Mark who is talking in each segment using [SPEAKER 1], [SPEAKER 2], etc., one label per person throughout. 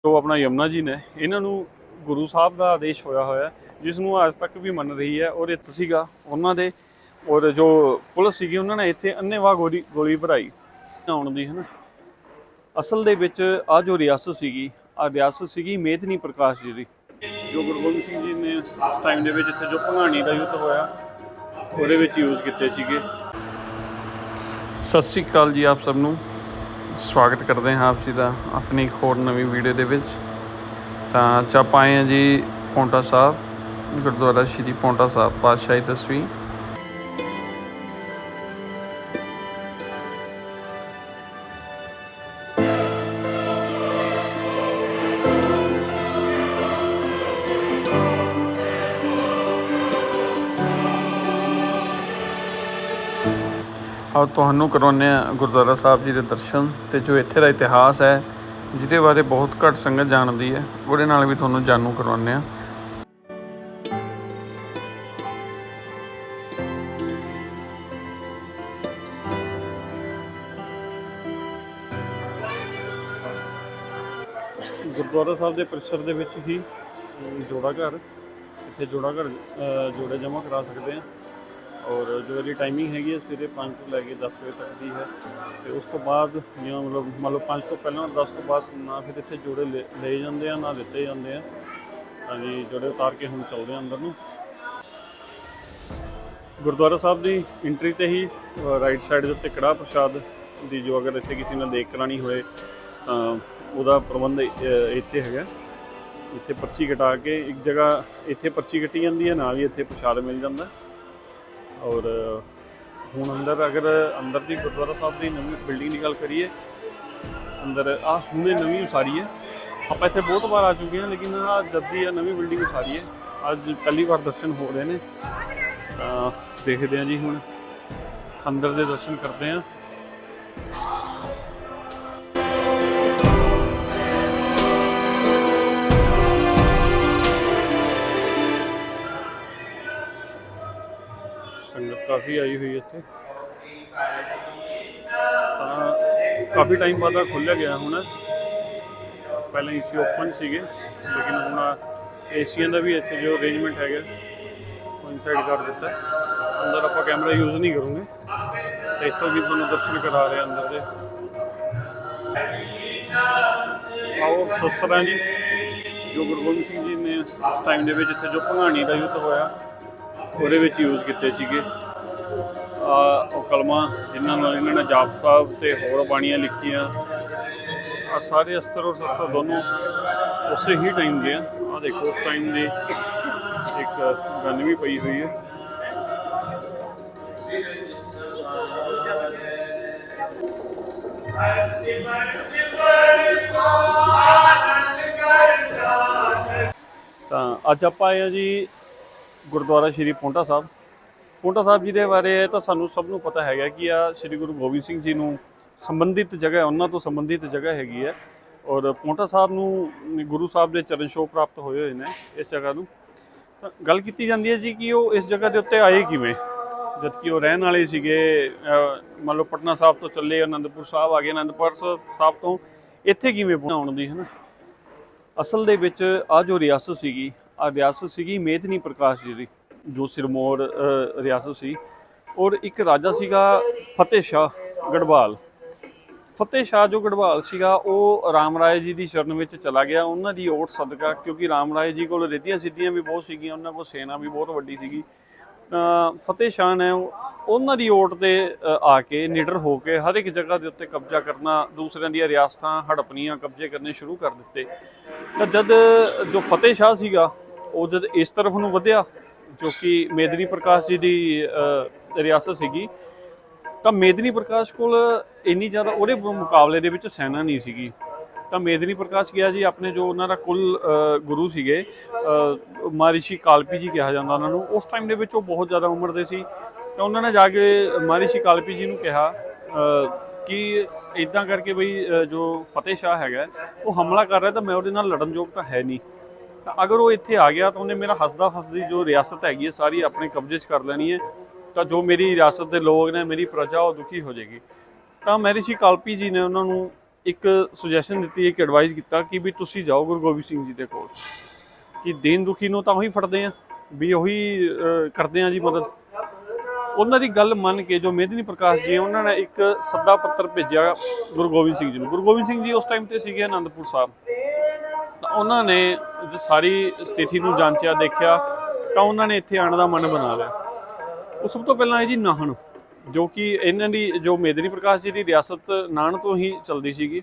[SPEAKER 1] ਜੋ ਆਪਣਾ ਯਮੁਨਾ ਜੀ ਨੇ, ਇਹਨਾਂ ਨੂੰ ਗੁਰੂ ਸਾਹਿਬ ਦਾ ਆਦੇਸ਼ ਹੋਇਆ ਹੋਇਆ ਜਿਸ ਨੂੰ ਅੱਜ ਤੱਕ ਵੀ ਮੰਨ ਰਹੀ ਹੈ। ਔਰ ਇਹ ਸੀਗਾ ਉਹਨਾਂ ਦੇ, ਔਰ ਜੋ ਪੁਲਿਸ ਸੀਗੀ ਉਹਨਾਂ ਨੇ ਇੱਥੇ ਅੰਨ੍ਹੇਵਾਹ ਗੋਲੀ ਭਰਾਈ ਆਉਣ ਦੀ, ਹੈ ਨਾ। ਅਸਲ ਦੇ ਵਿੱਚ ਆ ਜੋ ਰਿਆਸਤ ਸੀਗੀ, ਆ ਰਿਆਸਤ ਸੀਗੀ ਮੇਦਨੀ ਪ੍ਰਕਾਸ਼ ਜੀ ਦੀ, ਜੋ ਗੁਰੂ ਗੋਬਿੰਦ ਸਿੰਘ ਜੀ ਨੇ ਉਸ ਟਾਈਮ ਦੇ ਵਿੱਚ ਇੱਥੇ ਜੋ ਭੰਗਾਣੀ ਦਾ ਯੁੱਧ ਹੋਇਆ ਉਹਦੇ ਵਿੱਚ ਯੂਜ਼ ਕੀਤੇ ਸੀਗੇ। ਸਤਿ ਸ਼੍ਰੀ ਅਕਾਲ ਜੀ, ਆਪ ਸਭ ਨੂੰ ਸਵਾਗਤ ਕਰਦੇ ਹਾਂ ਆਪ ਜੀ ਦਾ ਆਪਣੀ ਇੱਕ ਹੋਰ ਨਵੀਂ ਵੀਡੀਓ ਦੇ ਵਿੱਚ। ਤਾਂ ਅੱਜ ਆਪਾਂ ਆਏ ਹਾਂ ਜੀ ਪੌਂਟਾ ਸਾਹਿਬ, ਗੁਰਦੁਆਰਾ ਸ਼੍ਰੀ ਪੌਂਟਾ ਸਾਹਿਬ ਪਾਤਸ਼ਾਹੀ 10ਵੀਂ। ਆਓ ਤੁਹਾਨੂੰ ਕਰਵਾਉਂਦੇ ਹਾਂ ਗੁਰਦੁਆਰਾ ਸਾਹਿਬ ਜੀ ਦੇ ਦਰਸ਼ਨ, ਅਤੇ ਜੋ ਇੱਥੇ ਦਾ ਇਤਿਹਾਸ ਹੈ ਜਿਹਦੇ ਬਾਰੇ ਬਹੁਤ ਘੱਟ ਸੰਗਤ ਜਾਣਦੀ ਹੈ, ਉਹਦੇ ਨਾਲ ਵੀ ਤੁਹਾਨੂੰ ਜਾਣੂ ਕਰਵਾਉਂਦੇ ਹਾਂ। ਗੁਰਦੁਆਰਾ ਸਾਹਿਬ ਦੇ ਪਰਿਸਰ ਦੇ ਵਿੱਚ ਹੀ ਜੋੜਾ ਘਰ, ਇੱਥੇ ਜੋੜਾ ਘਰ ਜੋੜੇ ਜਮ੍ਹਾਂ ਕਰਾ ਸਕਦੇ ਹਾਂ। ਔਰ ਜੋ ਇਹਦੀ ਟਾਈਮਿੰਗ ਹੈਗੀ ਹੈ ਸਵੇਰੇ 5 ਤੋਂ ਲੈ ਕੇ 10 ਵਜੇ ਤੱਕ ਦੀ ਹੈ। ਅਤੇ ਉਸ ਤੋਂ ਬਾਅਦ ਜਾਂ ਮਤਲਬ ਮੰਨ ਲਓ 5 ਤੋਂ ਪਹਿਲਾਂ 10 ਤੋਂ ਬਾਅਦ ਨਾ ਫਿਰ ਇੱਥੇ ਜੋੜੇ ਲਏ ਜਾਂਦੇ ਆ, ਨਾ ਦਿੱਤੇ ਜਾਂਦੇ ਆ। ਹਾਂਜੀ, ਜੋੜੇ ਉਤਾਰ ਕੇ ਹੁਣ ਚੱਲਦੇ ਆ ਅੰਦਰ ਨੂੰ। ਗੁਰਦੁਆਰਾ ਸਾਹਿਬ ਦੀ ਐਂਟਰੀ 'ਤੇ ਹੀ ਰਾਈਟ ਸਾਈਡ ਦੇ ਉੱਤੇ ਕੜਾਹ ਪ੍ਰਸ਼ਾਦ ਦੀ ਜੋ ਅਗਰ ਇੱਥੇ ਕਿਸੇ ਨੇ ਦੇਖ ਕਰਾਉਣੀ ਹੋਏ ਤਾਂ ਉਹਦਾ ਪ੍ਰਬੰਧ ਇੱਥੇ ਹੈਗਾ। ਇੱਥੇ ਪਰਚੀ ਕਟਾ ਕੇ ਇੱਕ ਜਗ੍ਹਾ ਇੱਥੇ ਪਰਚੀ ਕੱਟੀ ਜਾਂਦੀ ਹੈ, ਨਾਲ ਹੀ ਇੱਥੇ ਪ੍ਰਸ਼ਾਦ ਮਿਲ ਜਾਂਦਾ। ਔਰ ਹੁਣ ਅੰਦਰ ਦੀ ਗੁਰਦੁਆਰਾ ਸਾਹਿਬ ਦੀ ਨਵੀਂ ਬਿਲਡਿੰਗ ਦੀ ਗੱਲ ਕਰੀਏ, ਅੰਦਰ ਹੁਣੇ ਨਵੀਂ ਉਸਾਰੀ ਹੈ। ਆਪਾਂ ਇੱਥੇ ਬਹੁਤ ਵਾਰ ਆ ਚੁੱਕੇ ਹਾਂ, ਲੇਕਿਨ ਜਦ ਦੀ ਨਵੀਂ ਬਿਲਡਿੰਗ ਉਸਾਰੀ ਹੈ, ਅੱਜ ਪਹਿਲੀ ਵਾਰ ਦਰਸ਼ਨ ਹੋ ਰਹੇ ਨੇ। ਤਾਂ ਦੇਖਦੇ ਹਾਂ ਜੀ, ਹੁਣ ਅੰਦਰ ਦੇ ਦਰਸ਼ਨ ਕਰਦੇ ਹਾਂ। ਸੰਗਤ ਕਾਫੀ ਆਈ ਹੋਈ ਇੱਥੇ, ਤਾਂ ਕਾਫੀ ਟਾਈਮ ਬਾਅਦ ਖੁੱਲ੍ਹਿਆ ਗਿਆ। ਹੁਣ ਪਹਿਲਾਂ ਏਸੀ ਓਪਨ ਸੀਗੇ, ਲੇਕਿਨ ਹੁਣ ਏਸੀਆਂ ਦਾ ਵੀ ਇੱਥੇ ਜੋ ਅਰੇਂਜਮੈਂਟ ਹੈਗਾ ਉਹ ਇਨਸਾਈਡ ਕਰ ਦਿੱਤਾ। ਅੰਦਰ ਆਪਾਂ ਕੈਮਰਾ ਯੂਜ਼ ਨਹੀਂ ਕਰੂੰਗੇ, ਅਤੇ ਇੱਥੋਂ ਵੀ ਤੁਹਾਨੂੰ ਦਰਸ਼ਨ ਕਰਾ ਰਹੇ ਅੰਦਰ ਦੇ। ਆਓ ਉਸ ਤਰ੍ਹਾਂ ਜੀ, ਜੋ ਗੁਰੂ ਗੋਬਿੰਦ ਸਿੰਘ ਜੀ ਨੇ ਉਸ ਟਾਈਮ ਦੇ ਵਿੱਚ ਇੱਥੇ ਜੋ ਭੰਗਾਣੀ ਦਾ ਯੁੱਧ ਹੋਇਆ ਉਹਦੇ ਵਿੱਚ ਯੂਜ਼ ਕੀਤੇ ਸੀਗੇ ਉਹ ਕਲਮਾਂ, ਜਿਨ੍ਹਾਂ ਨਾਲ ਇਹਨਾਂ ਨੇ ਜਾਪ ਸਾਹਿਬ ਅਤੇ ਹੋਰ ਬਾਣੀਆਂ ਲਿਖੀਆਂ। ਆ ਸਾਰੇ ਅਸਤਰ ਔਰ ਸ਼ਸਤਰ ਦੋਨੋਂ ਉਸੇ ਹੀ ਟਾਈਮ ਦੇ ਆ। ਆਹ ਦੇਖੋ, ਉਸ ਟਾਈਮ ਦੀ ਇੱਕ ਗਨ ਵੀ ਪਈ ਹੋਈ ਹੈ। ਤਾਂ ਅੱਜ ਆਪਾਂ ਆਏ ਹਾਂ ਜੀ ਗੁਰਦੁਆਰਾ ਸ਼੍ਰੀ ਪੌਂਟਾ ਸਾਹਿਬ। ਪੌਂਟਾ ਸਾਹਿਬ ਜੀ ਦੇ ਬਾਰੇ ਤਾਂ ਸਾਨੂੰ ਸਭ ਨੂੰ ਪਤਾ ਹੈਗਾ ਕਿ ਆ ਸ਼੍ਰੀ ਗੁਰੂ ਗੋਬਿੰਦ ਸਿੰਘ ਜੀ ਨੂੰ ਸੰਬੰਧਿਤ ਜਗ੍ਹਾ, ਉਹਨਾਂ ਤੋਂ ਸੰਬੰਧਿਤ ਜਗ੍ਹਾ ਹੈਗੀ ਹੈ। ਔਰ ਪੌਂਟਾ ਸਾਹਿਬ ਨੂੰ ਗੁਰੂ ਸਾਹਿਬ ਦੇ ਚਰਨ ਛੋਹ ਪ੍ਰਾਪਤ ਹੋਏ ਹੋਏ ਨੇ ਇਸ ਜਗ੍ਹਾ ਨੂੰ। ਤਾਂ ਗੱਲ ਕੀਤੀ ਜਾਂਦੀ ਹੈ ਜੀ ਕਿ ਉਹ ਇਸ ਜਗ੍ਹਾ ਦੇ ਉੱਤੇ ਆਏ ਕਿਵੇਂ, ਜਦ ਕਿ ਉਹ ਰਹਿਣ ਵਾਲੇ ਸੀਗੇ। ਮੰਨ ਲਓ ਪਟਨਾ ਸਾਹਿਬ ਤੋਂ ਚੱਲੇ, ਅਨੰਦਪੁਰ ਸਾਹਿਬ ਆ ਗਏ, ਅਨੰਦਪੁਰ ਸਾਹਿਬ ਤੋਂ ਇੱਥੇ ਕਿਵੇਂ ਆਉਣ ਦੀ, ਹੈ ਨਾ। ਅਸਲ ਦੇ ਵਿੱਚ ਆ ਜੋ ਰਿਆਸਤ ਸੀਗੀ, ਆ ਰਿਆਸਤ ਸੀਗੀ ਮੇਦਨੀ ਪ੍ਰਕਾਸ਼ ਜੀ ਦੀ, ਜੋ ਸਿਰਮੌਰ ਰਿਆਸਤ ਸੀ। ਔਰ ਇੱਕ ਰਾਜਾ ਸੀਗਾ ਫਤਿਹ ਸ਼ਾਹ ਗੜਵਾਲ। ਫਤਿਹ ਸ਼ਾਹ ਜੋ ਗੜਵਾਲ ਸੀਗਾ ਉਹ ਰਾਮ ਰਾਏ ਜੀ ਦੀ ਸ਼ਰਨ ਵਿੱਚ ਚਲਾ ਗਿਆ, ਉਹਨਾਂ ਦੀ ਓਟ ਸਦਕਾ, ਕਿਉਂਕਿ ਰਾਮ ਰਾਏ ਜੀ ਕੋਲ ਰਿੱਧੀਆਂ ਸਿੱਧੀਆਂ ਵੀ ਬਹੁਤ ਸੀਗੀਆਂ, ਉਹਨਾਂ ਕੋਲ ਸੈਨਾ ਵੀ ਬਹੁਤ ਵੱਡੀ ਸੀਗੀ। ਫਤਿਹ ਸ਼ਾਹ ਨੇ ਉਹਨਾਂ ਦੀ ਓਟ 'ਤੇ ਆ ਕੇ ਨਿਡਰ ਹੋ ਕੇ ਹਰ ਇੱਕ ਜਗ੍ਹਾ ਦੇ ਉੱਤੇ ਕਬਜ਼ਾ ਕਰਨਾ, ਦੂਸਰਿਆਂ ਦੀਆਂ ਰਿਆਸਤਾਂ ਹੜਪਣੀਆਂ, ਕਬਜ਼ੇ ਕਰਨੇ ਸ਼ੁਰੂ ਕਰ ਦਿੱਤੇ। ਤਾਂ ਜਦ ਜੋ ਫਤਿਹ ਸ਼ਾਹ ਸੀਗਾ ਉਹ ਜਦ ਇਸ ਤਰਫ ਨੂੰ ਵਧਿਆ, ਜੋ ਕਿ ਮੇਦਨੀ ਪ੍ਰਕਾਸ਼ ਜੀ ਦੀ ਰਿਆਸਤ ਸੀਗੀ, ਤਾਂ ਮੇਦਨੀ ਪ੍ਰਕਾਸ਼ ਕੋਲ ਇੰਨੀ ਜ਼ਿਆਦਾ ਉਹਦੇ ਮੁਕਾਬਲੇ ਦੇ ਵਿੱਚ ਸੈਨਾ ਨਹੀਂ ਸੀਗੀ। ਤਾਂ ਮੇਦਨੀ ਪ੍ਰਕਾਸ਼ ਗਿਆ ਜੀ ਆਪਣੇ ਜੋ ਉਹਨਾਂ ਦਾ ਕੁਲ ਗੁਰੂ ਸੀਗੇ, ਮਹਾਰਿਸ਼ੀ ਕਾਲਪੀ ਜੀ ਕਿਹਾ ਜਾਂਦਾ ਉਹਨਾਂ ਨੂੰ। ਉਸ ਟਾਈਮ ਦੇ ਵਿੱਚ ਉਹ ਬਹੁਤ ਜ਼ਿਆਦਾ ਉਮਰ ਦੇ ਸੀ। ਤਾਂ ਉਹਨਾਂ ਨੇ ਜਾ ਕੇ ਮਹਾਰਿਸ਼ੀ ਕਾਲਪੀ ਜੀ ਨੂੰ ਕਿਹਾ ਕਿ ਇੱਦਾਂ ਕਰਕੇ ਬਈ ਜੋ ਫਤਿਹ ਸ਼ਾਹ ਹੈਗਾ ਉਹ ਹਮਲਾ ਕਰ ਰਿਹਾ, ਤਾਂ ਮੈਂ ਉਹਦੇ ਨਾਲ ਲੜਨ ਯੋਗ ਤਾਂ ਹੈ ਨਹੀਂ। ਤਾਂ ਅਗਰ ਉਹ ਇੱਥੇ ਆ ਗਿਆ ਤਾਂ ਉਹਨੇ ਮੇਰਾ ਹੱਸਦਾ ਫਸਦੀ ਜੋ ਰਿਆਸਤ ਹੈਗੀ ਹੈ ਸਾਰੀ ਆਪਣੇ ਕਬਜ਼ੇ 'ਚ ਕਰ ਲੈਣੀ ਹੈ। ਤਾਂ ਜੋ ਮੇਰੀ ਰਿਆਸਤ ਦੇ ਲੋਕ ਨੇ, ਮੇਰੀ ਪ੍ਰਜਾ, ਉਹ ਦੁਖੀ ਹੋ ਜਾਏਗੀ। ਤਾਂ ਮਹਿਰਿਸ਼ੀ ਕਾਲਪੀ ਜੀ ਨੇ ਉਹਨਾਂ ਨੂੰ ਇੱਕ ਸੁਜੈਸ਼ਨ ਦਿੱਤੀ, ਇੱਕ ਐਡਵਾਈਸ ਕੀਤਾ ਕਿ ਵੀ ਤੁਸੀਂ ਜਾਓ ਗੁਰੂ ਗੋਬਿੰਦ ਸਿੰਘ ਜੀ ਦੇ ਕੋਲ, ਕਿ ਦੀਨ ਦੁਖੀ ਨੂੰ ਤਾਂ ਉਹੀ ਫੜਦੇ ਆ, ਵੀ ਉਹੀ ਕਰਦੇ ਆ ਜੀ ਮਦਦ। ਉਹਨਾਂ ਦੀ ਗੱਲ ਮੰਨ ਕੇ ਜੋ ਮੇਦਨੀ ਪ੍ਰਕਾਸ਼ ਜੀ ਉਹਨਾਂ ਨੇ ਇੱਕ ਸੱਦਾ ਪੱਤਰ ਭੇਜਿਆ ਗੁਰੂ ਗੋਬਿੰਦ ਸਿੰਘ ਜੀ ਨੂੰ। ਗੁਰੂ ਗੋਬਿੰਦ ਸਿੰਘ ਜੀ ਉਸ ਟਾਈਮ ਤੇ ਸੀਗੇ ਅਨੰਦਪੁਰ ਸਾਹਿਬ, ਤਾਂ ਉਹਨਾਂ ਨੇ ਜੋ ਸਾਰੀ ਸਥਿਤੀ ਨੂੰ ਜਾਂਚਿਆ, ਦੇਖਿਆ, ਤਾਂ ਉਹਨਾਂ ਨੇ ਇੱਥੇ ਆਉਣ ਦਾ ਮਨ ਬਣਾ ਲਿਆ। ਉਹ ਸਭ ਤੋਂ ਪਹਿਲਾਂ ਹੈ ਜੀ ਨਾਹਨ, ਜੋ ਕਿ ਇਹਨਾਂ ਦੀ ਜੋ ਮੇਦਨੀ ਪ੍ਰਕਾਸ਼ ਜੀ ਦੀ ਰਿਆਸਤ ਨਾਹਨ ਤੋਂ ਹੀ ਚੱਲਦੀ ਸੀਗੀ।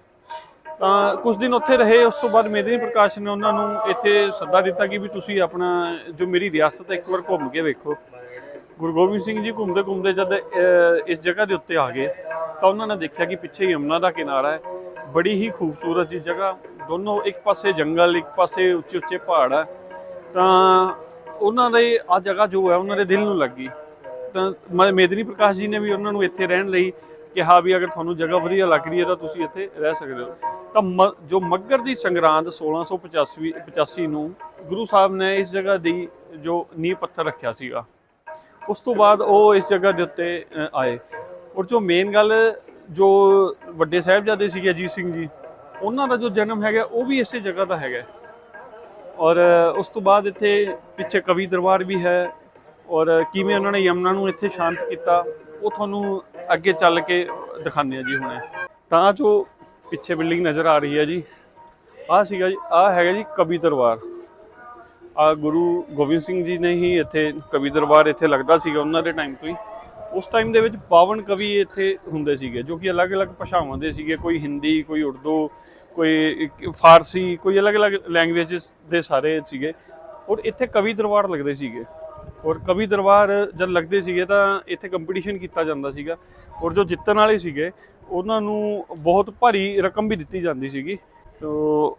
[SPEAKER 1] ਤਾਂ ਕੁਝ ਦਿਨ ਉੱਥੇ ਰਹੇ, ਉਸ ਤੋਂ ਬਾਅਦ ਮੇਦਨੀ ਪ੍ਰਕਾਸ਼ ਨੇ ਉਹਨਾਂ ਨੂੰ ਇੱਥੇ ਸੱਦਾ ਦਿੱਤਾ ਕਿ ਵੀ ਤੁਸੀਂ ਆਪਣਾ ਜੋ ਮੇਰੀ ਰਿਆਸਤ ਹੈ ਇੱਕ ਵਾਰ ਘੁੰਮ ਕੇ ਵੇਖੋ। ਗੁਰੂ ਗੋਬਿੰਦ ਸਿੰਘ ਜੀ ਘੁੰਮਦੇ ਘੁੰਮਦੇ ਜਦ ਇਸ ਜਗ੍ਹਾ ਦੇ ਉੱਤੇ ਆ ਗਏ ਤਾਂ ਉਹਨਾਂ ਨੇ ਦੇਖਿਆ ਕਿ ਪਿੱਛੇ ਯਮੁਨਾ ਦਾ ਕਿਨਾਰਾ ਹੈ, ਬੜੀ ਹੀ ਖੂਬਸੂਰਤ ਜੀ ਜਗ੍ਹਾ, ਦੋਨੋਂ ਇੱਕ ਪਾਸੇ ਜੰਗਲ, ਇੱਕ ਪਾਸੇ ਉੱਚੇ ਉੱਚੇ ਪਹਾੜ ਹੈ। ਤਾਂ ਉਹਨਾਂ ਦੇ ਆ ਜਗ੍ਹਾ ਜੋ ਹੈ ਉਹਨਾਂ ਦੇ ਦਿਲ ਨੂੰ ਲੱਗੀ। ਤਾਂ ਮੇਦਨੀ ਪ੍ਰਕਾਸ਼ ਜੀ ਨੇ ਵੀ ਉਹਨਾਂ ਨੂੰ ਇੱਥੇ ਰਹਿਣ ਲਈ ਕਿਹਾ ਵੀ ਅਗਰ ਤੁਹਾਨੂੰ ਜਗ੍ਹਾ ਵਧੀਆ ਲੱਗ ਰਹੀ ਹੈ ਤਾਂ ਤੁਸੀਂ ਇੱਥੇ ਰਹਿ ਸਕਦੇ ਹੋ। ਤਾਂ ਜੋ ਮੱਘਰ ਦੀ ਸੰਗਰਾਂਦ 1685 ਨੂੰ ਗੁਰੂ ਸਾਹਿਬ ਨੇ ਇਸ ਜਗ੍ਹਾ ਦੀ ਜੋ ਨੀਂਹ ਪੱਥਰ ਰੱਖਿਆ ਸੀਗਾ। ਉਸ ਤੋਂ ਬਾਅਦ ਉਹ ਇਸ ਜਗ੍ਹਾ ਦੇ ਉੱਤੇ ਆਏ। ਔਰ ਜੋ ਮੇਨ ਗੱਲ, ਜੋ ਵੱਡੇ ਸਾਹਿਬਜ਼ਾਦੇ ਸੀਗੇ ਅਜੀਤ ਸਿੰਘ ਜੀ, ਉਹਨਾਂ ਦਾ ਜੋ ਜਨਮ ਹੈਗਾ ਉਹ ਵੀ ਇਸੇ ਜਗ੍ਹਾ ਦਾ ਹੈਗਾ। ਔਰ ਉਸ ਤੋਂ ਬਾਅਦ ਇੱਥੇ ਪਿੱਛੇ ਕਵੀ ਦਰਬਾਰ ਵੀ ਹੈ। ਔਰ ਕਿਵੇਂ ਉਹਨਾਂ ਨੇ ਯਮੁਨਾ ਨੂੰ ਇੱਥੇ ਸ਼ਾਂਤ ਕੀਤਾ ਉਹ ਤੁਹਾਨੂੰ ਅੱਗੇ ਚੱਲ ਕੇ ਦਿਖਾਉਂਦੇ ਆ ਜੀ ਹੁਣੇ। ਤਾਂ ਜੋ ਪਿੱਛੇ ਬਿਲਡਿੰਗ ਨਜ਼ਰ ਆ ਰਹੀ ਹੈ ਜੀ, ਆਹ ਸੀਗਾ ਜੀ, ਆਹ ਹੈਗਾ ਜੀ ਕਵੀ ਦਰਬਾਰ। ਆ ਗੁਰੂ ਗੋਬਿੰਦ ਸਿੰਘ ਜੀ ਨੇ ਹੀ ਇੱਥੇ ਕਵੀ ਦਰਬਾਰ ਇੱਥੇ ਲੱਗਦਾ ਸੀਗਾ ਉਹਨਾਂ ਦੇ ਟਾਈਮ ਤੋਂ ਹੀ। ਉਸ ਟਾਈਮ ਦੇ ਵਿੱਚ 52 ਕਵੀ ਇੱਥੇ ਹੁੰਦੇ ਸੀਗੇ, ਜੋ ਕਿ ਅਲੱਗ-ਅਲੱਗ ਭਾਸ਼ਾਵਾਂ ਦੇ ਸੀਗੇ, ਕੋਈ ਹਿੰਦੀ, ਕੋਈ ਉਰਦੂ, ਕੋਈ ਫਾਰਸੀ, ਕੋਈ ਅਲੱਗ-ਅਲੱਗ ਲੈਂਗੁਏਜਸ ਦੇ ਸਾਰੇ ਸੀਗੇ। ਔਰ ਇੱਥੇ ਕਵੀ ਦਰਬਾਰ ਲੱਗਦੇ ਸੀਗੇ। ਔਰ ਕਵੀ ਦਰਬਾਰ ਜਦ ਲੱਗਦੇ ਸੀਗੇ ਤਾਂ ਇੱਥੇ ਕੰਪੀਟੀਸ਼ਨ ਕੀਤਾ ਜਾਂਦਾ ਸੀਗਾ। ਔਰ ਜੋ ਜਿੱਤਣ ਵਾਲੇ ਸੀਗੇ ਉਹਨਾਂ ਨੂੰ ਬਹੁਤ ਭਾਰੀ ਰਕਮ ਵੀ ਦਿੱਤੀ ਜਾਂਦੀ ਸੀਗੀ।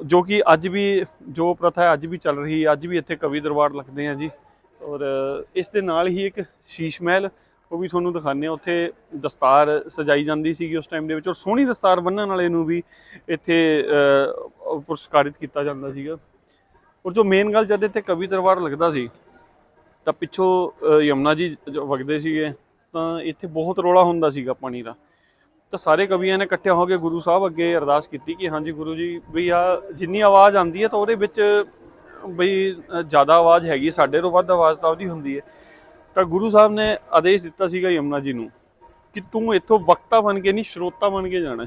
[SPEAKER 1] ਜੋ ਕਿ ਅੱਜ ਵੀ ਜੋ ਪ੍ਰਥਾ ਹੈ ਅੱਜ ਵੀ ਚੱਲ ਰਹੀ ਹੈ, ਅੱਜ ਵੀ ਇੱਥੇ ਕਵੀ ਦਰਬਾਰ ਲੱਗਦੇ ਆ ਜੀ। ਔਰ ਇਸ ਦੇ ਨਾਲ ਹੀ ਇੱਕ ਸ਼ੀਸ਼ ਮਹਿਲ, ਉਹ ਵੀ ਤੁਹਾਨੂੰ ਦਿਖਾਉਂਦੇ ਹਾਂ। ਉੱਥੇ ਦਸਤਾਰ ਸਜਾਈ ਜਾਂਦੀ ਸੀਗੀ ਉਸ ਟਾਈਮ ਦੇ ਵਿੱਚ, ਔਰ ਸੋਹਣੀ ਦਸਤਾਰ ਬੰਨ੍ਹਣ ਵਾਲੇ ਨੂੰ ਵੀ ਇੱਥੇ ਪੁਰਸਕਾਰਿਤ ਕੀਤਾ ਜਾਂਦਾ ਸੀਗਾ। ਔਰ ਜੋ ਮੇਨ ਗੱਲ, ਜਦ ਇੱਥੇ ਕਵੀ ਦਰਬਾਰ ਲੱਗਦਾ ਸੀ ਤਾਂ ਪਿੱਛੋਂ ਯਮੁਨਾ ਜੀ ਵਗਦੇ ਸੀਗੇ, ਤਾਂ ਇੱਥੇ ਬਹੁਤ ਰੌਲਾ ਹੁੰਦਾ ਸੀਗਾ ਪਾਣੀ ਦਾ। ਤਾਂ ਸਾਰੇ ਕਵੀਆਂ ਨੇ ਇਕੱਠਿਆਂ ਹੋ ਕੇ ਗੁਰੂ ਸਾਹਿਬ ਅੱਗੇ ਅਰਦਾਸ ਕੀਤੀ ਕਿ ਹਾਂਜੀ ਗੁਰੂ ਜੀ, ਵੀ ਆ ਜਿੰਨੀ ਆਵਾਜ਼ ਆਉਂਦੀ ਹੈ ਤਾਂ ਉਹਦੇ ਵਿੱਚ ਬਈ ਜ਼ਿਆਦਾ ਆਵਾਜ਼ ਹੈਗੀ, ਸਾਡੇ ਤੋਂ ਵੱਧ ਆਵਾਜ਼ ਤਾਂ ਉਹਦੀ ਹੁੰਦੀ ਹੈ। ਤਾਂ ਗੁਰੂ ਸਾਹਿਬ ਨੇ ਆਦੇਸ਼ ਦਿੱਤਾ ਸੀਗਾ ਯਮੁਨਾ ਜੀ ਨੂੰ ਕਿ ਤੂੰ ਇੱਥੋਂ ਵਕਤਾ ਬਣ ਕੇ ਨਹੀਂ, ਸਰੋਤਾ ਬਣ ਕੇ ਜਾਣਾ।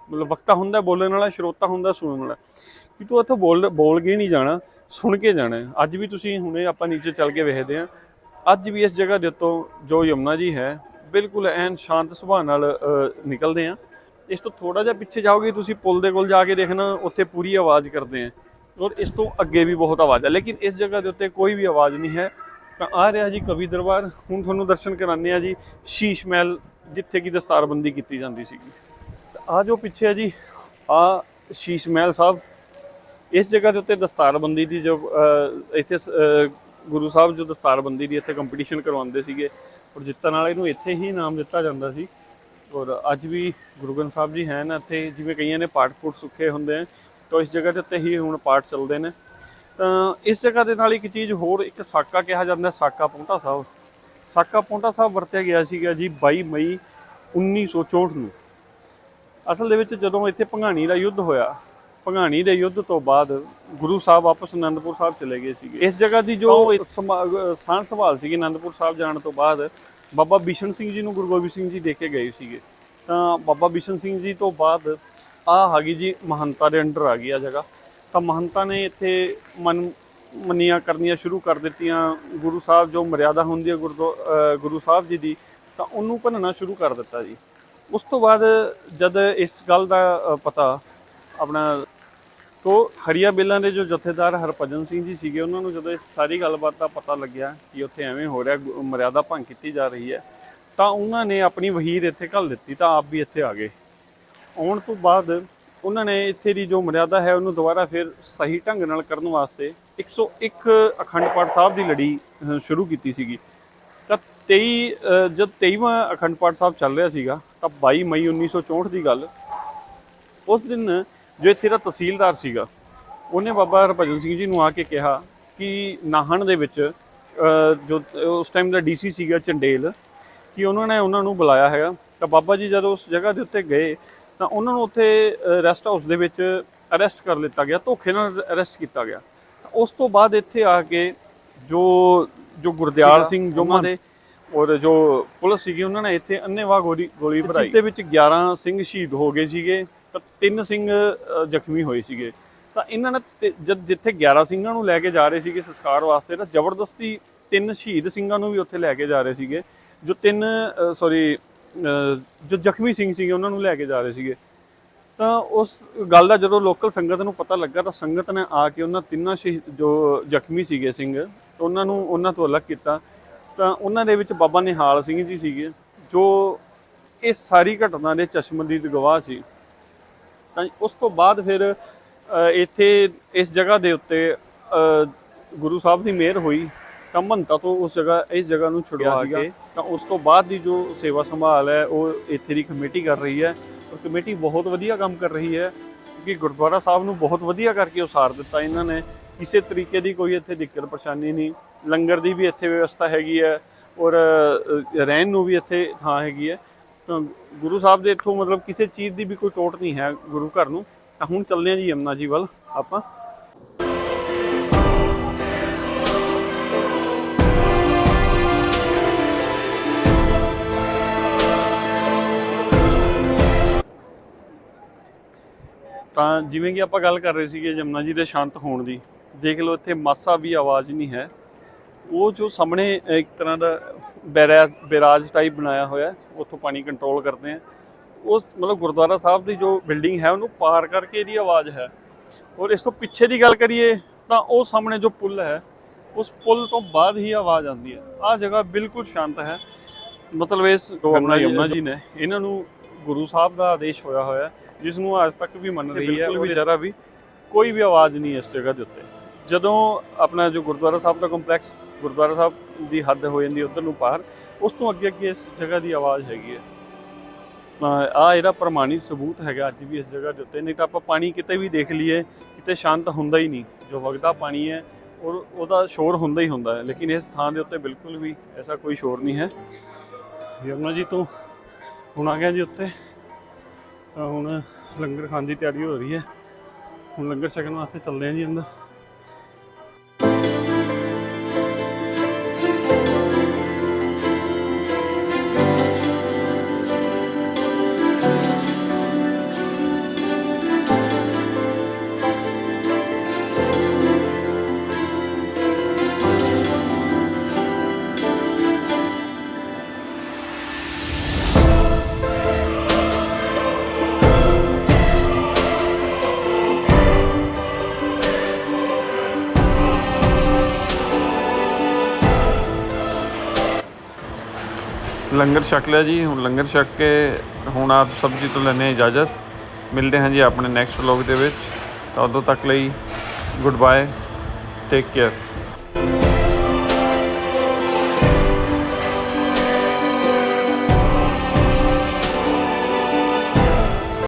[SPEAKER 1] ਮਤਲਬ ਵਕਤਾ ਹੁੰਦਾ ਬੋਲਣ ਵਾਲਾ, ਸਰੋਤਾ ਹੁੰਦਾ ਸੁਣਨ ਵਾਲਾ, ਕਿ ਤੂੰ ਇੱਥੋਂ ਬੋਲ ਕੇ ਨਹੀਂ ਜਾਣਾ, ਸੁਣ ਕੇ ਜਾਣਾ। ਅੱਜ ਵੀ ਤੁਸੀਂ ਹੁਣੇ ਆਪਾਂ ਨੀਚੇ ਚੱਲ ਕੇ ਵੇਖਦੇ ਹਾਂ, ਅੱਜ ਵੀ ਇਸ ਜਗ੍ਹਾ ਦੇ ਉੱਤੋਂ ਜੋ ਯਮੁਨਾ ਜੀ ਹੈ ਬਿਲਕੁਲ ਐਨ ਸ਼ਾਂਤ ਸੁਭਾਅ ਨਾਲ ਨਿਕਲਦੇ ਆ। ਇਸ ਤੋਂ ਥੋੜਾ ਜਿਹਾ ਪਿੱਛੇ ਜਾਓਗੇ ਤੁਸੀਂ, ਪੁਲ ਦੇ ਕੋਲ ਜਾ ਕੇ ਦੇਖਣਾ, ਉੱਥੇ ਪੂਰੀ ਆਵਾਜ਼ ਕਰਦੇ ਆ। ਔਰ ਇਸ ਤੋਂ ਅੱਗੇ ਵੀ ਬਹੁਤ ਆਵਾਜ਼ ਹੈ, ਲੇਕਿਨ ਇਸ ਜਗ੍ਹਾ ਦੇ ਉੱਤੇ ਕੋਈ ਵੀ ਆਵਾਜ਼ ਨਹੀਂ ਹੈ। ਤਾਂ ਆ ਰਿਹਾ ਜੀ ਕਵੀ ਦਰਬਾਰ। ਹੁਣ ਤੁਹਾਨੂੰ ਦਰਸ਼ਨ ਕਰਾਉਂਦੇ ਆ ਜੀ ਸ਼ੀਸ਼ ਮਹਿਲ, ਜਿੱਥੇ ਕਿ ਦਸਤਾਰਬੰਦੀ ਕੀਤੀ ਜਾਂਦੀ ਸੀਗੀ। ਆ ਜੋ ਪਿੱਛੇ ਹੈ ਜੀ, ਆ ਸ਼ੀਸ਼ ਮਹਿਲ ਸਾਹਿਬ। ਇਸ ਜਗ੍ਹਾ ਦੇ ਉੱਤੇ ਦਸਤਾਰਬੰਦੀ ਦੀ ਜੋ ਇੱਥੇ ਗੁਰੂ ਸਾਹਿਬ ਜੋ ਦਸਤਾਰਬੰਦੀ ਦੀ ਇੱਥੇ ਕੰਪੀਟੀਸ਼ਨ ਕਰਵਾਉਂਦੇ ਸੀਗੇ, ਔਰ ਜਿੱਤਣ ਵਾਲੇ ਨੂੰ ਇੱਥੇ ਹੀ ਇਨਾਮ ਦਿੱਤਾ ਜਾਂਦਾ ਸੀ। ਔਰ ਅੱਜ ਵੀ ਗੁਰੂ ਗ੍ਰੰਥ ਸਾਹਿਬ ਜੀ ਹੈ ਨਾ ਇੱਥੇ, ਜਿਵੇਂ ਕਈਆਂ ਨੇ ਪਾਠ ਪੂਠ ਸੁੱਖੇ ਹੁੰਦੇ ਆ, ਤਾਂ ਇਸ ਜਗ੍ਹਾ ਦੇ ਉੱਤੇ ਹੀ ਹੁਣ ਪਾਠ ਚੱਲਦੇ ਨੇ। ਤਾਂ ਇਸ ਜਗ੍ਹਾ ਦੇ ਨਾਲ ਇੱਕ ਚੀਜ਼ ਹੋਰ, ਇੱਕ ਸਾਕਾ ਕਿਹਾ ਜਾਂਦਾ, ਸਾਕਾ ਪੌਂਟਾ ਸਾਹਿਬ। ਸਾਕਾ ਪੌਂਟਾ ਸਾਹਿਬ ਵਰਤਿਆ ਗਿਆ ਸੀਗਾ ਜੀ 22 ਮਈ 1964 ਨੂੰ। ਅਸਲ ਦੇ ਵਿੱਚ ਜਦੋਂ ਇੱਥੇ ਭੰਗਾਣੀ ਦਾ ਯੁੱਧ ਹੋਇਆ, ਭੰਗਾਣੀ ਦੇ ਯੁੱਧ ਤੋਂ ਬਾਅਦ ਗੁਰੂ ਸਾਹਿਬ ਵਾਪਸ ਅਨੰਦਪੁਰ ਸਾਹਿਬ ਚਲੇ ਗਏ ਸੀਗੇ। ਇਸ ਜਗ੍ਹਾ ਦੀ ਜੋ ਸਾਂਭ ਸੰਭਾਲ ਸੀਗੀ ਅਨੰਦਪੁਰ ਸਾਹਿਬ ਜਾਣ ਤੋਂ ਬਾਅਦ ਬਾਬਾ ਬਿਸ਼ਨ ਸਿੰਘ ਜੀ ਨੂੰ ਗੁਰੂ ਗੋਬਿੰਦ ਸਿੰਘ ਜੀ ਦੇ ਕੇ ਗਏ ਸੀਗੇ। ਤਾਂ ਬਾਬਾ ਬਿਸ਼ਨ ਸਿੰਘ ਜੀ ਤੋਂ ਬਾਅਦ ਆਹ ਹੈਗੀ ਜੀ ਮਹੰਤਾ ਦੇ ਅੰਡਰ ਆ ਗਈ ਆ ਜਗ੍ਹਾ। ਤਾਂ ਮਹੰਤਾ ਨੇ ਇੱਥੇ ਮੰਨੀਆਂ ਕਰਨੀਆਂ ਸ਼ੁਰੂ ਕਰ ਦਿੱਤੀਆਂ। ਗੁਰੂ ਸਾਹਿਬ ਜੋ ਮਰਿਆਦਾ ਹੁੰਦੀ ਹੈ ਗੁਰੂ ਸਾਹਿਬ ਜੀ ਦੀ, ਤਾਂ ਉਹਨੂੰ ਭੰਨਣਾ ਸ਼ੁਰੂ ਕਰ ਦਿੱਤਾ ਜੀ। ਉਸ ਤੋਂ ਬਾਅਦ ਜਦ ਇਸ ਗੱਲ ਦਾ ਪਤਾ ਆਪਣਾ ਤੋਂ ਹਰੀਆ ਬੇਲਾਂ ਦੇ ਜੋ ਜਥੇਦਾਰ ਹਰਭਜਨ ਸਿੰਘ ਜੀ ਸੀਗੇ, ਉਹਨਾਂ ਨੂੰ ਜਦੋਂ ਇਸ ਸਾਰੀ ਗੱਲਬਾਤ ਦਾ ਪਤਾ ਲੱਗਿਆ ਕਿ ਉੱਥੇ ਐਵੇਂ ਹੋ ਰਿਹਾ, ਮਰਿਆਦਾ ਭੰਗ ਕੀਤੀ ਜਾ ਰਹੀ ਹੈ, ਤਾਂ ਉਹਨਾਂ ਨੇ ਆਪਣੀ ਵਹੀਰ ਇੱਥੇ ਘੱਲ ਦਿੱਤੀ। ਤਾਂ ਆਪ ਵੀ ਇੱਥੇ ਆ ਗਏ। ਆਉਣ ਤੋਂ ਬਾਅਦ ਉਹਨਾਂ ਨੇ ਇੱਥੇ ਦੀ ਜੋ ਮਰਿਆਦਾ ਹੈ ਉਹਨੂੰ ਦੁਬਾਰਾ ਫਿਰ ਸਹੀ ਢੰਗ ਨਾਲ ਕਰਨ ਵਾਸਤੇ 101 ਅਖੰਡ ਪਾਠ ਸਾਹਿਬ ਦੀ ਲੜੀ ਸ਼ੁਰੂ ਕੀਤੀ ਸੀਗੀ। ਤਾਂ ਜਦ 23ਵਾਂ ਅਖੰਡ ਪਾਠ ਸਾਹਿਬ ਚੱਲ ਰਿਹਾ ਸੀਗਾ, ਤਾਂ 22 ਮਈ 1964 ਦੀ ਗੱਲ, ਉਸ ਦਿਨ ਜੋ ਇੱਥੇ ਦਾ ਤਹਿਸੀਲਦਾਰ ਸੀਗਾ, ਉਹਨੇ ਬਾਬਾ ਹਰਭਜਨ ਸਿੰਘ ਜੀ ਨੂੰ ਆ ਕੇ ਕਿਹਾ ਕਿ ਨਾਹਣ ਦੇ ਵਿੱਚ ਜੋ ਉਸ ਟਾਈਮ ਦਾ ਡੀਸੀ ਸੀਗਾ ਚੰਡੇਲ, ਕਿ ਉਹਨਾਂ ਨੇ ਉਹਨਾਂ ਨੂੰ ਬੁਲਾਇਆ ਹੈਗਾ। ਤਾਂ ਬਾਬਾ ਜੀ ਜਦੋਂ ਉਸ ਜਗ੍ਹਾ ਦੇ ਉੱਤੇ ਗਏ ਤਾਂ ਉਹਨਾਂ ਨੂੰ ਉੱਥੇ ਰੈਸਟ ਹਾਊਸ ਦੇ ਵਿੱਚ ਅਰੈਸਟ ਕਰ ਲਿੱਤਾ ਗਿਆ, ਧੋਖੇ ਨਾਲ ਅਰੈਸਟ ਕੀਤਾ ਗਿਆ। ਉਸ ਤੋਂ ਬਾਅਦ ਇੱਥੇ ਆ ਕੇ ਜੋ ਗੁਰਦਿਆਲ ਸਿੰਘ ਜੋਮਾ ਦੇ ਔਰ ਜੋ ਪੁਲਿਸ ਸੀਗੀ ਉਹਨਾਂ ਨੇ ਇੱਥੇ ਅੰਨ੍ਹੇਵਾਹ ਗੋਲੀ ਭਰਾਈ, ਜਿਸ ਦੇ ਵਿੱਚ 11 ਸਿੰਘ ਸ਼ਹੀਦ ਹੋ ਗਏ ਸੀਗੇ ਤਾਂ 3 ਸਿੰਘ ਜ਼ਖਮੀ ਹੋਏ ਸੀਗੇ। ਤਾਂ ਇਹਨਾਂ ਨੇ ਜਿੱਥੇ 11 ਸਿੰਘਾਂ ਨੂੰ ਲੈ ਕੇ ਜਾ ਰਹੇ ਸੀਗੇ ਸੰਸਕਾਰ ਵਾਸਤੇ, ਤਾਂ ਜ਼ਬਰਦਸਤੀ 3 ਸ਼ਹੀਦ ਸਿੰਘਾਂ ਨੂੰ ਵੀ ਉੱਥੇ ਲੈ ਕੇ ਜਾ ਰਹੇ ਸੀਗੇ, ਜੋ ਜੋ ਜ਼ਖਮੀ ਸਿੰਘ ਸੀਗੇ ਉਹਨਾਂ ਨੂੰ ਲੈ ਕੇ ਜਾ ਰਹੇ ਸੀਗੇ। ਤਾਂ ਉਸ ਗੱਲ ਦਾ ਜਦੋਂ ਲੋਕਲ ਸੰਗਤ ਨੂੰ ਪਤਾ ਲੱਗਾ ਤਾਂ ਸੰਗਤ ਨੇ ਆ ਕੇ ਉਹਨਾਂ 3 ਜੋ ਜ਼ਖਮੀ ਸੀਗੇ ਸਿੰਘ ਉਹਨਾਂ ਤੋਂ ਅਲੱਗ ਕੀਤਾ। ਤਾਂ ਉਹਨਾਂ ਦੇ ਵਿੱਚ ਬਾਬਾ ਨਿਹਾਲ ਸਿੰਘ ਜੀ ਸੀਗੇ ਜੋ ਇਸ ਸਾਰੀ ਘਟਨਾ ਦੇ ਚਸ਼ਮਦੀਦ ਗਵਾਹ ਸੀ। ਤਾਂ ਉਸ ਤੋਂ ਬਾਅਦ ਫਿਰ ਇੱਥੇ ਇਸ ਜਗ੍ਹਾ ਦੇ ਉੱਤੇ ਗੁਰੂ ਸਾਹਿਬ ਦੀ ਮਿਹਰ ਹੋਈ ਤਾਂ ਮਹੰਤਾਂ ਤੋਂ ਇਸ ਜਗ੍ਹਾ ਨੂੰ ਛੁਡਵਾ ਕੇ ਤਾਂ ਉਸ ਤੋਂ ਬਾਅਦ ਦੀ ਜੋ ਸੇਵਾ ਸੰਭਾਲ ਹੈ ਉਹ ਇੱਥੇ ਦੀ ਕਮੇਟੀ ਕਰ ਰਹੀ ਹੈ। ਔਰ ਕਮੇਟੀ ਬਹੁਤ ਵਧੀਆ ਕੰਮ ਕਰ ਰਹੀ ਹੈ ਕਿਉਂਕਿ ਗੁਰਦੁਆਰਾ ਸਾਹਿਬ ਨੂੰ ਬਹੁਤ ਵਧੀਆ ਕਰਕੇ ਉਸਾਰ ਦਿੱਤਾ ਇਹਨਾਂ ਨੇ। ਕਿਸੇ ਤਰੀਕੇ ਦੀ ਕੋਈ ਇੱਥੇ ਦਿੱਕਤ ਪਰੇਸ਼ਾਨੀ ਨਹੀਂ, ਲੰਗਰ ਦੀ ਵੀ ਇੱਥੇ ਵਿਵਸਥਾ ਹੈਗੀ ਹੈ ਔਰ ਰਹਿਣ ਨੂੰ ਵੀ ਇੱਥੇ ਥਾਂ ਹੈਗੀ ਹੈ। ਤਾਂ ਗੁਰੂ ਸਾਹਿਬ ਦੇ ਇੱਥੋਂ ਮਤਲਬ ਕਿਸੇ ਚੀਜ਼ ਦੀ ਵੀ ਕੋਈ ਟੋਟ ਨਹੀਂ ਹੈ ਗੁਰੂ ਘਰ ਨੂੰ। ਤਾਂ ਹੁਣ ਚੱਲਦੇ ਹਾਂ ਜੀ ਯਮੁਨਾ ਜੀ ਵੱਲ ਆਪਾਂ। ਤਾਂ ਜਿਵੇਂ ਕਿ ਆਪਾਂ ਗੱਲ ਕਰ ਰਹੇ ਸੀਗੇ ਯਮੁਨਾ ਜੀ ਦੇ ਸ਼ਾਂਤ ਹੋਣ ਦੀ, ਦੇਖ ਲਓ ਇੱਥੇ ਮਾਸਾ ਵੀ ਆਵਾਜ਼ ਨਹੀਂ ਹੈ। ਉਹ ਜੋ ਸਾਹਮਣੇ ਇੱਕ ਤਰ੍ਹਾਂ ਦਾ ਬੈਰਾਜ ਟਾਈਪ ਬਣਾਇਆ ਹੋਇਆ, ਉੱਥੋਂ ਪਾਣੀ ਕੰਟਰੋਲ ਕਰਦੇ ਆ। ਉਸ ਮਤਲਬ ਗੁਰਦੁਆਰਾ ਸਾਹਿਬ ਦੀ ਜੋ ਬਿਲਡਿੰਗ ਹੈ ਉਹਨੂੰ ਪਾਰ ਕਰਕੇ ਇਹਦੀ ਆਵਾਜ਼ ਹੈ। ਔਰ ਇਸ ਤੋਂ ਪਿੱਛੇ ਦੀ ਗੱਲ ਕਰੀਏ ਤਾਂ ਉਹ ਸਾਹਮਣੇ ਜੋ ਪੁਲ ਹੈ ਉਸ ਪੁਲ ਤੋਂ ਬਾਅਦ ਹੀ ਆਵਾਜ਼ ਆਉਂਦੀ ਹੈ। ਆਹ ਜਗ੍ਹਾ ਬਿਲਕੁਲ ਸ਼ਾਂਤ ਹੈ। ਮਤਲਬ ਇਸ ਯਮੁਨਾ ਜੀ ਨੇ ਇਹਨਾਂ ਨੂੰ ਗੁਰੂ ਸਾਹਿਬ ਦਾ ਆਦੇਸ਼ ਹੋਇਆ ਜਿਸ ਨੂੰ ਅੱਜ ਤੱਕ ਵੀ ਮੰਨ ਰਹੀ ਹੈ। ਉਹ ਜਰਾ ਵੀ ਕੋਈ ਵੀ ਆਵਾਜ਼ ਨਹੀਂ ਇਸ ਜਗ੍ਹਾ ਦੇ ਉੱਤੇ। ਜਦੋਂ ਆਪਣਾ ਜੋ ਗੁਰਦੁਆਰਾ ਸਾਹਿਬ ਦਾ ਕੰਪਲੈਕਸ, ਗੁਰਦੁਆਰਾ ਸਾਹਿਬ ਦੀ ਹੱਦ ਹੋ ਜਾਂਦੀ ਉੱਧਰ ਨੂੰ ਪਾਰ, ਉਸ ਤੋਂ ਅੱਗੇ ਇਸ ਜਗ੍ਹਾ ਦੀ ਆਵਾਜ਼ ਹੈਗੀ ਹੈ। ਆਹ ਇਹਦਾ ਪ੍ਰਮਾਣਿਤ ਸਬੂਤ ਹੈਗਾ ਅੱਜ ਵੀ ਇਸ ਜਗ੍ਹਾ ਦੇ ਉੱਤੇ। ਨਹੀਂ ਤਾਂ ਆਪਾਂ ਪਾਣੀ ਕਿਤੇ ਵੀ ਦੇਖ ਲਈਏ, ਕਿਤੇ ਸ਼ਾਂਤ ਹੁੰਦਾ ਹੀ ਨਹੀਂ। ਜੋ ਵਗਦਾ ਪਾਣੀ ਹੈ ਔਰ ਉਹਦਾ ਸ਼ੋਰ ਹੁੰਦਾ ਹੀ ਹੁੰਦਾ ਹੈ, ਲੇਕਿਨ ਇਸ ਥਾਂ ਦੇ ਉੱਤੇ ਬਿਲਕੁਲ ਵੀ ਐਸਾ ਕੋਈ ਸ਼ੋਰ ਨਹੀਂ ਹੈ। ਯਮੁਨਾ ਜੀ ਤੋਂ ਹੁਣ ਆ ਗਿਆ ਜੀ ਉੱਤੇ। ਹੁਣ ਲੰਗਰ ਖਾਣ ਦੀ ਤਿਆਰੀ ਹੋ ਰਹੀ ਹੈ। ਹੁਣ ਲੰਗਰ ਛਕਣ ਵਾਸਤੇ ਚੱਲਦੇ ਹਾਂ ਜੀ ਅੰਦਰ। ਲੰਗਰ ਛਕ ਲਿਆ ਜੀ। ਹੁਣ ਲੰਗਰ ਛਕ ਕੇ ਹੁਣ ਆਪ ਸਭ ਜੀ ਤੋਂ ਲੈਂਦੇ ਹਾਂ ਇਜਾਜ਼ਤ। ਮਿਲਦੇ ਹਾਂ ਜੀ ਆਪਣੇ ਨੈਕਸਟ ਵਲੋਗ ਦੇ ਵਿੱਚ। ਤਾਂ ਉਦੋਂ ਤੱਕ ਲਈ ਗੁੱਡ ਬਾਏ, ਟੇਕ ਕੇਅਰ।